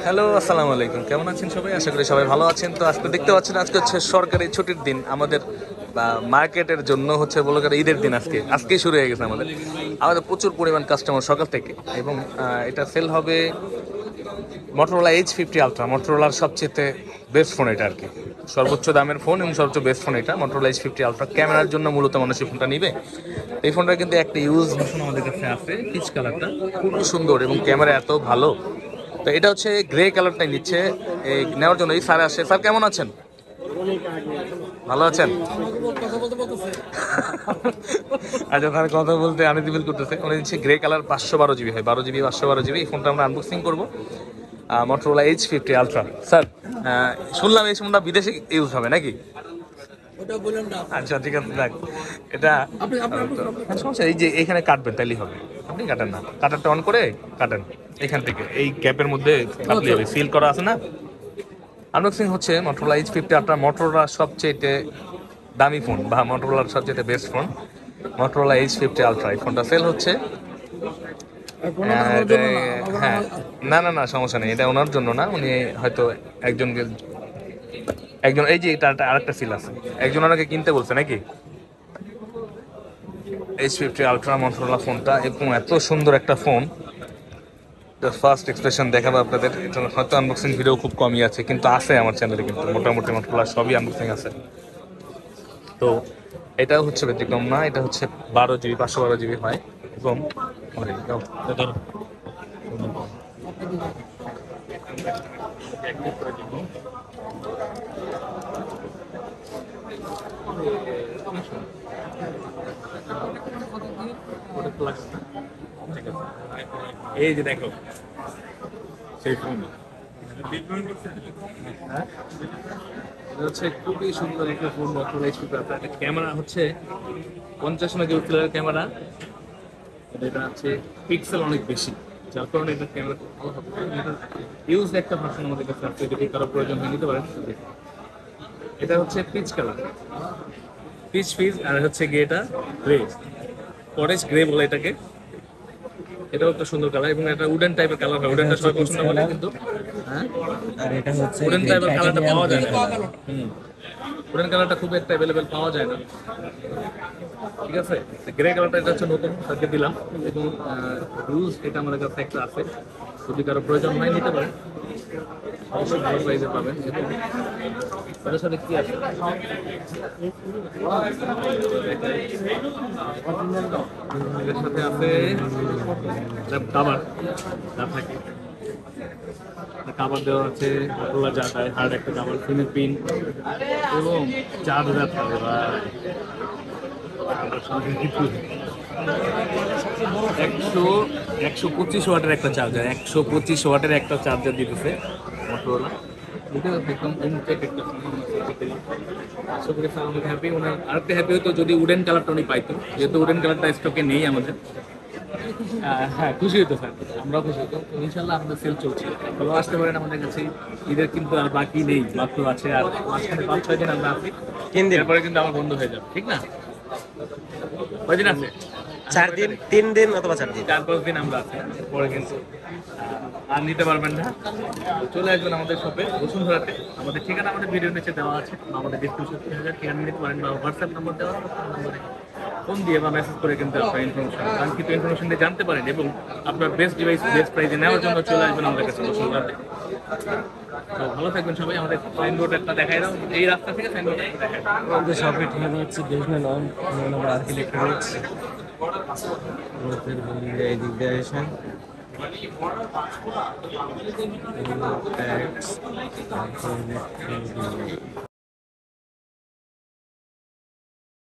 Hello, আসসালামু আলাইকুম। কেমন আছেন সবাই? আশা করি সবাই ভালো আছেন। তো আজকে দেখতে পাচ্ছেন, আজকে হচ্ছে সরকারি ছুটির দিন আমাদের, মার্কেটের জন্য হচ্ছে বলে গেলে ঈদের দিন। আজকেই শুরু হয়ে গেছে আমাদের আমাদের প্রচুর পরিমাণ কাস্টমার সকাল থেকে। এবং এটা সেল হবে মটোরোলা H50 আলট্রা, মটোরোলার সবচেয়ে বেস্ট ফোন এটা আর কি। সর্বোচ্চ দামের ফোন এবং সবচেয়ে বেস্ট ফোন এটা মটোরোলা H50 আলট্রা। ক্যামেরার জন্য মূলত মানুষ এই ফোনটা নিবে। এই ফোনটা কিন্তু একটা ইউজ ভার্সন আমাদের কাছে আছে, পিচ কালারটা খুবই সুন্দর এবং ক্যামেরা এত ভালো। তো এটা হচ্ছে গ্রে কালারটাই নিচ্ছে এই নেওয়ার জন্য। এই স্যার আসে। স্যার কেমন আছেন? ভালো আছেন? আচ্ছা, স্যার কথা বলতে আনিজি ফিল করতেছে। উনি দিচ্ছে গ্রে কালার, 512 জিবি হয়, 12 জিবি 512 জিবি। এই ফোনটা আমরা আনবক্সিং করবো, মটোরোলা H50 আলট্রা। স্যার, শুনলাম এই ফোনটা বিদেশে ইউজ হবে নাকি? আচ্ছা, ঠিক আছে, দেখ এটা সমস্যা। এই যে এখানে কাটবেন তাইলেই হবে। আপনি কাটেন না, কাটারটা অন করে কাটেন এখান থেকে। এই গ্যাপের মধ্যে কাটলে হবে, সিল করা আছে না। আনবক্সিং হচ্ছে মটোরোলা H50 আলট্রা, মটোরোলার সবচেয়ে দামি ফোন বা মটোরোলার সবচেয়ে best phone Motorola H50 ultra. এই ফোনটা সেল হচ্ছে। হ্যাঁ, না না না, সমস্যা নেই। এটা ওনার জন্য না, উনি হয়তো একজনকে একজন, এই যে এটা আরেকটা সিল আছে, একজন ওনাকে কিনতে বলছে নাকি H50 আলট্রা মটোরোলা ফোনটা। এবং এত সুন্দর একটা ফোন, ফার্স্ট এক্সপ্রেশন দেখাবো আপনাদের। এটা হয়তো আনবক্সিং ভিডিও খুব কমই আছে, কিন্তু আছে আমার চ্যানেলে, কিন্তু মোটামুটি মটোরোলা সবই আনবক্সিং আছে। তো এটা হচ্ছে ব্যতিক্রম না, এটা হচ্ছে 12 জিবি 512 জিবি হয়। এবং এই যে দেখো সেই ফোন, এটা হচ্ছে খুবই সুন্দর একটা ফোন মটোরোলা H50 আলট্রা। এটা ক্যামেরা হচ্ছে 50 মেগাপিক্সেলের ক্যামেরা। এটা হচ্ছে পিক্সেল অনেক বেশি, যার কারণে এটা ক্যামেরা ভালো হবে। এটা ইউজ একটা ভার্সন আমাদের কাছে আছে, যদি কারো প্রয়োজন হয় নিতে পারেন। এটা হচ্ছে পিচ কালার, পিচ, আর হচ্ছে গিয়ে এটা গ্রে, ফরেস্ট গ্রে বলে এটাকে। এটাও একটা সুন্দর কালার এবং এটা উডেন টাইপের কালার হয়। উডেনটা সবাই পছন্দ করে, কিন্তু আর এটা হচ্ছে উডেন টাইপের কালারটা পাওয়া যায় না। উডেন কালারটা খুব একটা অ্যাভেলেবেল পাওয়া যায় না। ঠিক আছে, গ্রে কালারটা এটা হচ্ছে নতুন, তাকে দিলাম। এবং রুলস এটা আমাদের কাছে একটা আছে, যদি কারো প্রয়োজন হয় নিতে পারেন, অবশ্যই ভালো প্রাইসে পাবেন। এবং ওটার সাথে কি আছে, এর সাথে আছে কাবার, যা থাকে কাবার দেওয়া আছে, মটোরোলা যা দেয়, হার্ড একটা কাবার, ফিনের পিন এবং চার্জার থাকে ভাই। 125 ওয়াটের একটা চার্জার, 125 ওয়াটের একটা চার্জার দিতেছে মটোরোলা। একদম ইনটেক একটা ফোন। আশা করি স্যার অনেক হ্যাপি। ওনার আরেকটা হ্যাপি হতো যদি উডেন কালারটা উনি পাইতো, যেহেতু উডেন কালারটা স্টকে নেই আমাদের। হ্যাঁ, খুশি হতো স্যার, আমরাও খুশি হতো। ইনশাল্লাহ আমাদের সেল চলছে, ভালো আসতে পারেন আমাদের কাছে। ঈদের কিন্তু আর বাকি নেই, মাত্র আছে আর মাঝখানে 5-6 দিন আমরা আছি। 3 দিন, এরপরে কিন্তু আমার বন্ধ হয়ে যাবে, ঠিক না? কয়দিন আছে? 4 দিন, 3 দিন অথবা 4 দিন। 4-5 দিন আমরা আছি, পরে কিন্তু আর নিতে পারবেন না। চলে আসবেন আমাদের শপে বসুন্ধরাতে। আমাদের ঠিকানা আমাদের ভিডিও নিচে দেওয়া আছে, আমাদের ডিসক্রিপশন ঠিকানা নিতে পারেন, বা হোয়াটসঅ্যাপ নম্বর দেওয়া আছে, নম্বরে ফোন দিয়ে বা মেসেজ করে কিন্তু আপনার ইনফরমেশন, কাঙ্ক্ষিত ইনফরমেশন দিয়ে জানতে পারেন। এবং আপনার বেস্ট ডিভাইস বেস্ট প্রাইসে নেওয়ার জন্য চলে আসবেন আমাদের কাছে বসুন্ধরাতে। তো ভালো থাকবেন সবাই। আমাদের সাইনবোর্ড একটা দেখাই দাও, এই রাস্তা থেকে সাইনবোর্ড দেখাই দাও। আমাদের শপের ঠিকানা হচ্ছে ডিভিশনাল 1 নম্বর আর্কিটেক্ট, এই দিক দিয়ে আসেন।